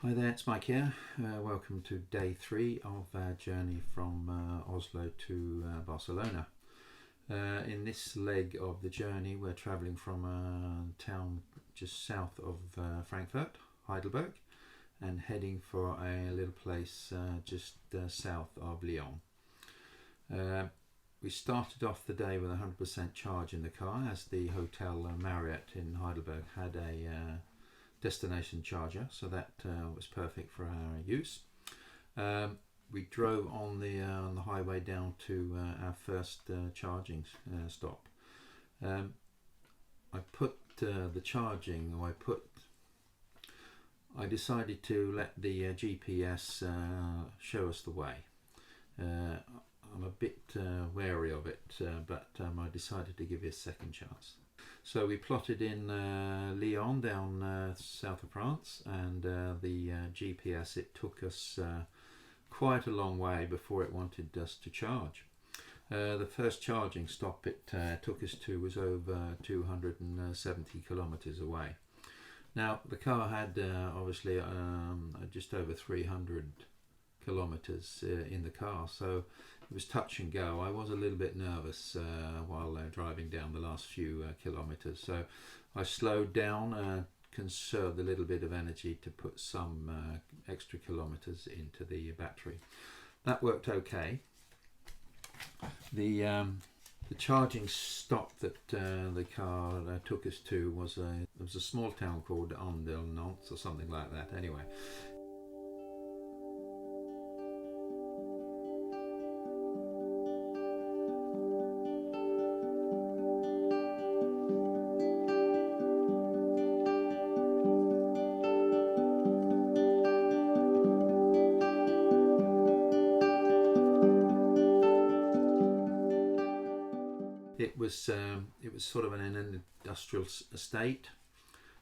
Hi there, it's Mike here. Welcome to day 3 of our journey from Oslo to Barcelona. In this leg of the journey, we're travelling from a town just south of Frankfurt, Heidelberg, and heading for a little place just south of Lyon. We started off the day with 100% charge in the car, as the Hotel Marriott in Heidelberg had a destination charger, so that was perfect for our use. We drove on the highway down to our first charging stop. I decided to let the GPS show us the way. I'm a bit wary of it, but I decided to give it a second chance. So we plotted in Lyon, down south of France, and the GPS, it took us quite a long way before it wanted us to charge. The first charging stop it took us to was over 270 kilometres away. Now the car had obviously just over 300 kilometres in the car, so it was touch and go. I was a little bit nervous while driving down the last few kilometres, so I slowed down, conserved a little bit of energy to put some extra kilometres into the battery. That worked okay. The charging stop that the car took us to was a small town called Nantes or something like that. Anyway. It was sort of an industrial estate.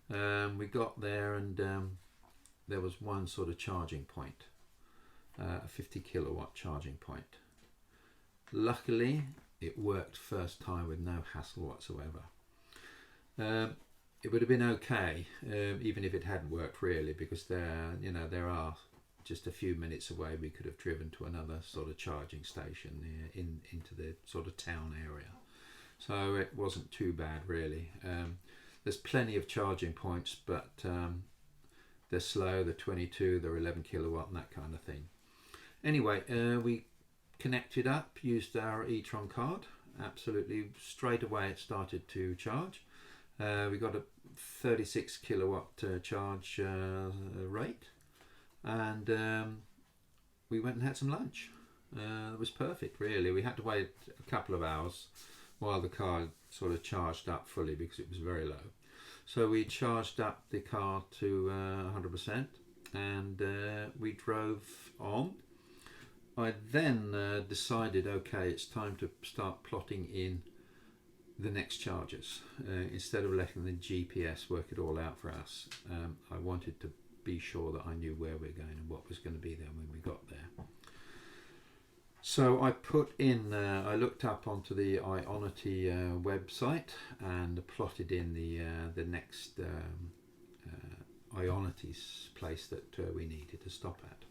We got there and there was one sort of charging point, a 50 kilowatt charging point. Luckily, it worked first time with no hassle whatsoever. It would have been okay even if it hadn't worked really, because there are just a few minutes away. We could have driven to another sort of charging station into the sort of town area. So it wasn't too bad really. There's plenty of charging points, but they're slow, they're 22, they're 11 kilowatt and that kind of thing. Anyway, we connected up, used our e-tron card. Absolutely straight away it started to charge. We got a 36 kilowatt charge rate, and we went and had some lunch. It was perfect really. We had to wait a couple of hours while the car sort of charged up fully because it was very low. So we charged up the car to 100% and we drove on. I then decided, okay, it's time to start plotting in the next charges. Instead of letting the GPS work it all out for us, I wanted to be sure that I knew where we're going and what was going to be there when we got there. So I I looked up onto the Ionity website and plotted in the next Ionity's place that we needed to stop at.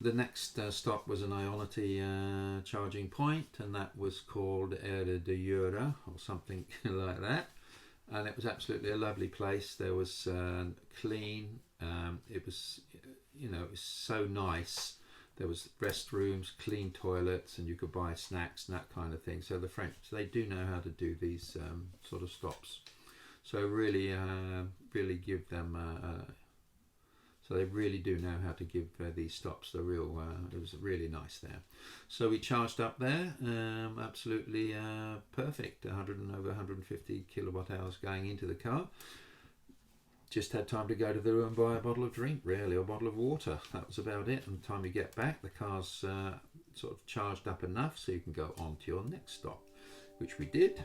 The next stop was an Ionity charging point, and that was called Ere de Jura or something like that. And it was absolutely a lovely place. There was clean. It was so nice. There was restrooms, clean toilets, and you could buy snacks and that kind of thing. So the French, they do know how to do these sort of stops. So really give them. So they really do know how to give these stops the real. It was really nice there. So we charged up there, absolutely perfect. Over 150 kilowatt hours going into the car. Just had time to go to the room and buy a bottle of drink, really, or a bottle of water. That was about it. And the time you get back, the car's sort of charged up enough so you can go on to your next stop, which we did.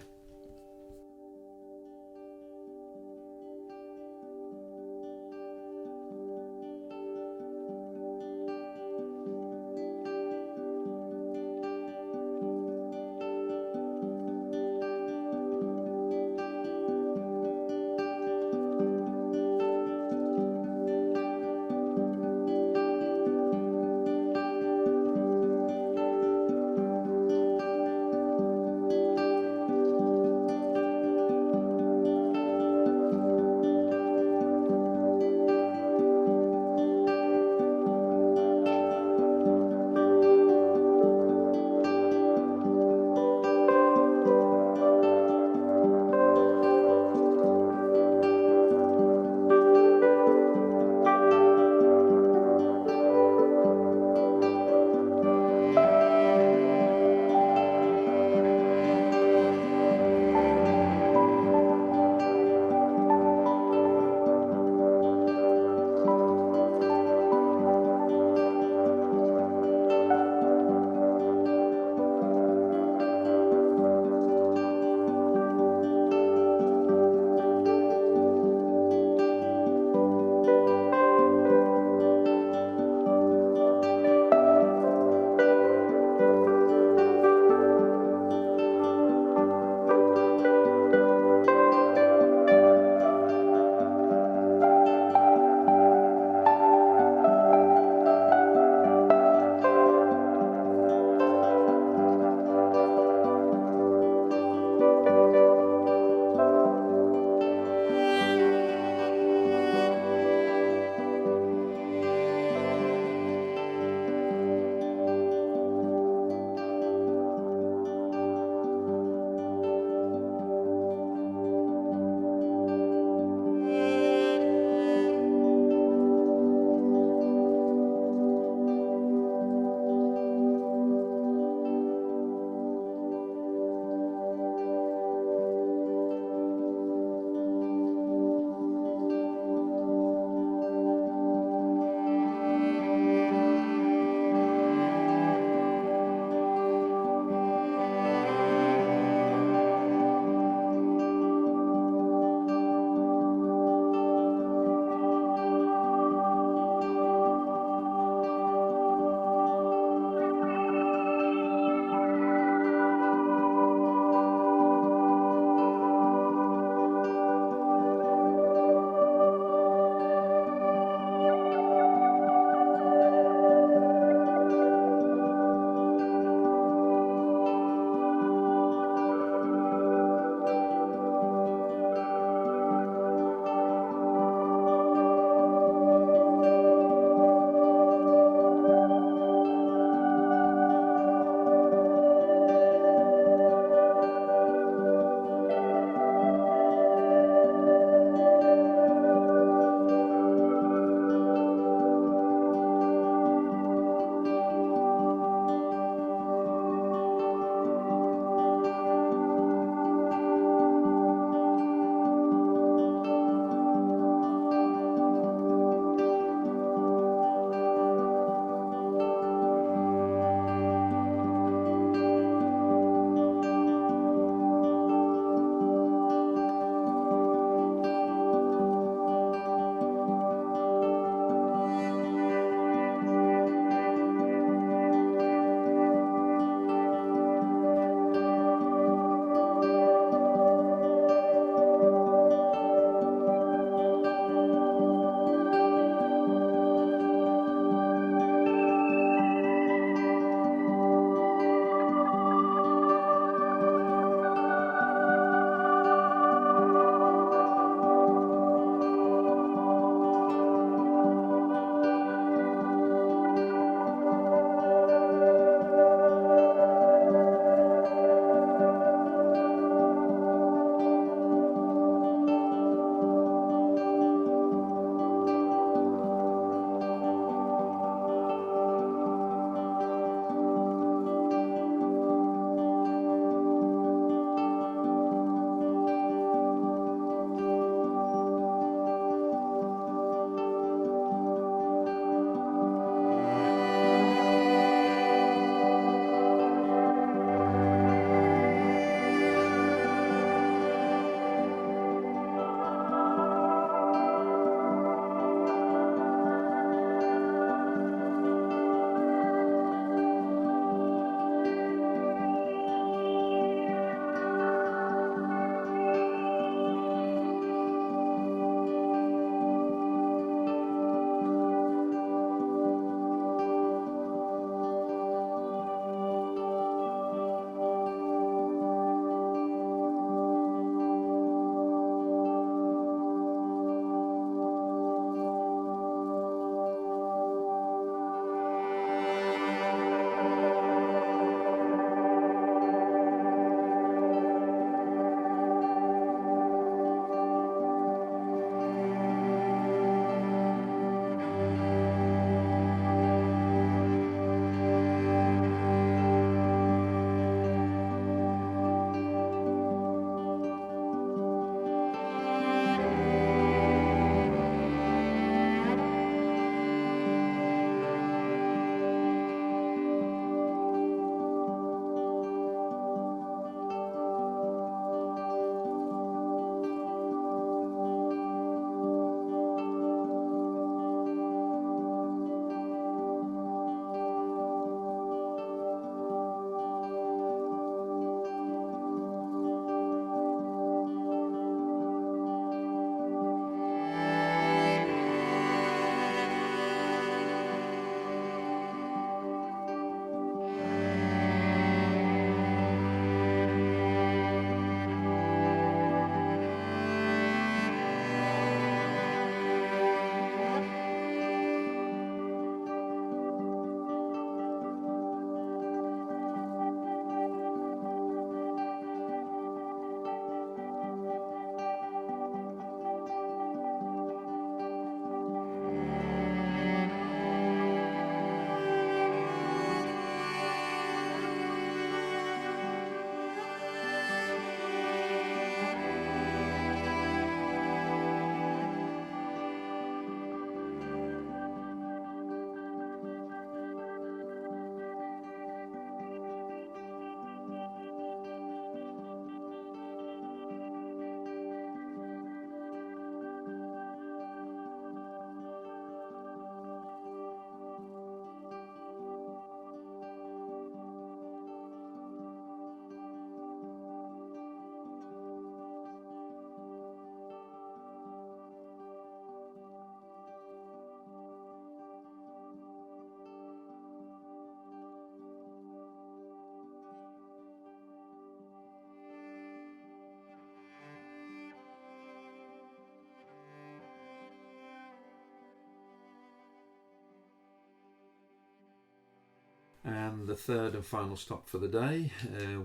And the third and final stop for the day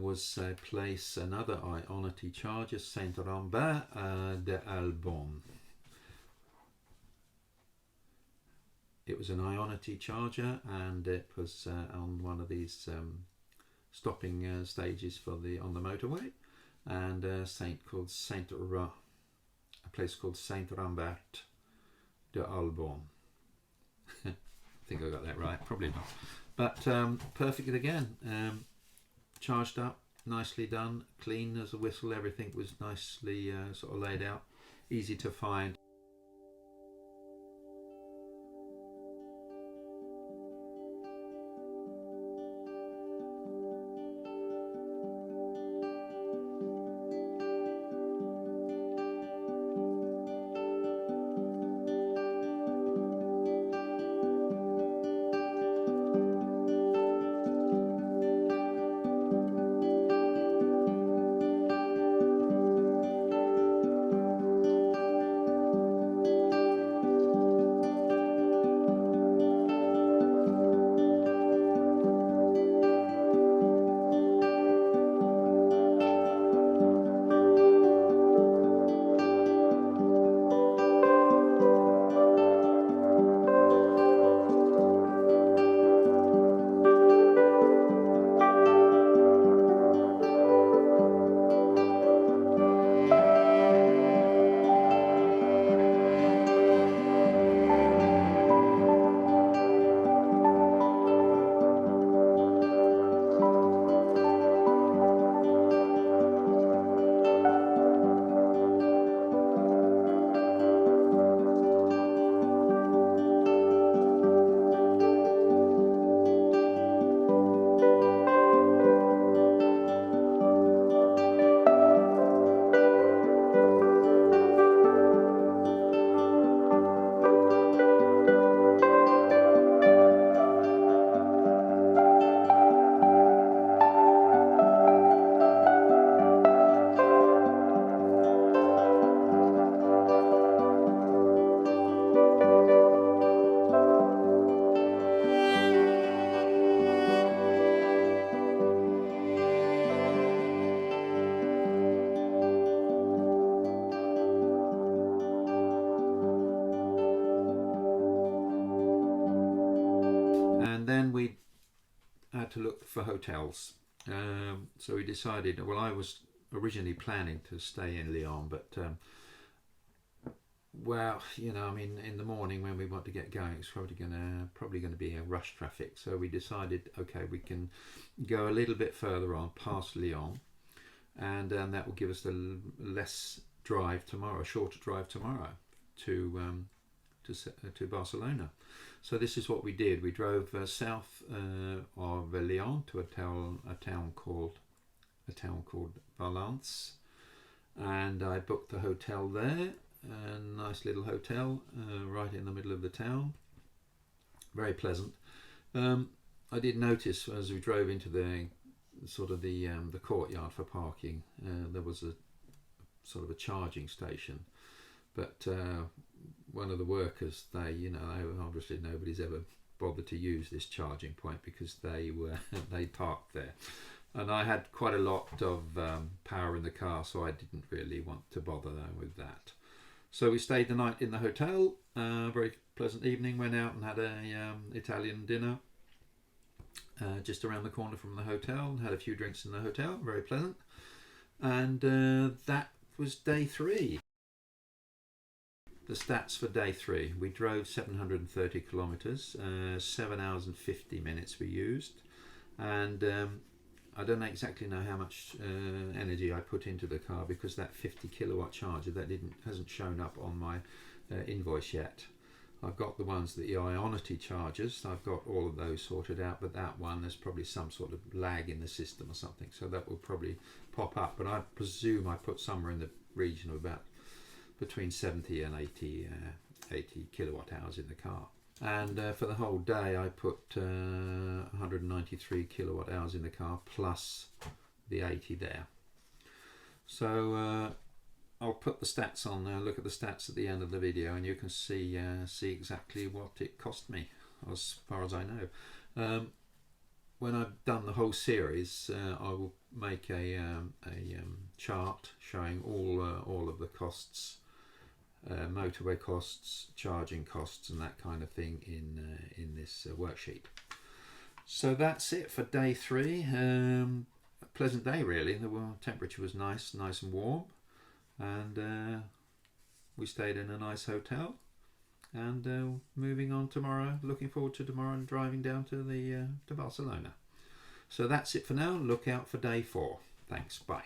was another Ionity charger, Saint-Rambert de Albon. It was an Ionity charger, and it was on one of these stopping stages on the motorway, and a place called Saint-Rambert de Albon. I think I got that right, probably not. But perfect again. Charged up, nicely done, clean as a whistle. Everything was nicely sort of laid out, easy to find. Then we had to look for hotels. So we decided, well, I was originally planning to stay in Lyon, but well, you know, I mean, in the morning when we want to get going, it's probably going to be a rush traffic. So we decided, okay, we can go a little bit further on past Lyon, and that will give us a less drive tomorrow, a shorter drive tomorrow to Barcelona. So this is what we did. We drove south of Lyon to a town called Valance, and I booked the hotel there. A nice little hotel right in the middle of the town. Very pleasant. I did notice as we drove into the courtyard for parking, there was a sort of a charging station, but one of the workers, obviously nobody's ever bothered to use this charging point because they parked there, and I had quite a lot of power in the car, so I didn't really want to bother with that. So we stayed the night in the hotel. Very pleasant evening. Went out and had a Italian dinner just around the corner from the hotel. Had a few drinks in the hotel. Very pleasant. And that was day 3. The stats for day 3. We drove 730 kilometres, 7 hours and 50 minutes we used, and I don't exactly know how much energy I put into the car because that 50 kilowatt charger hasn't shown up on my invoice yet. I've got the ones, the Ionity chargers, I've got all of those sorted out, but that one, there's probably some sort of lag in the system or something, so that will probably pop up, but I presume I put somewhere in the region of about between 70 and 80 kilowatt hours in the car. And for the whole day I put 193 kilowatt hours in the car plus the 80 there. So I'll put the stats on there, look at the stats at the end of the video, and you can see exactly what it cost me as far as I know. when I've done the whole series, I will make a chart showing all of the costs, motorway costs, charging costs, and that kind of thing in this worksheet. So that's it for day 3. A pleasant day really. The temperature was nice and warm, and we stayed in a nice hotel. And moving on tomorrow, looking forward to tomorrow and driving down to Barcelona. So that's it for now. Look out for day 4. Thanks. Bye.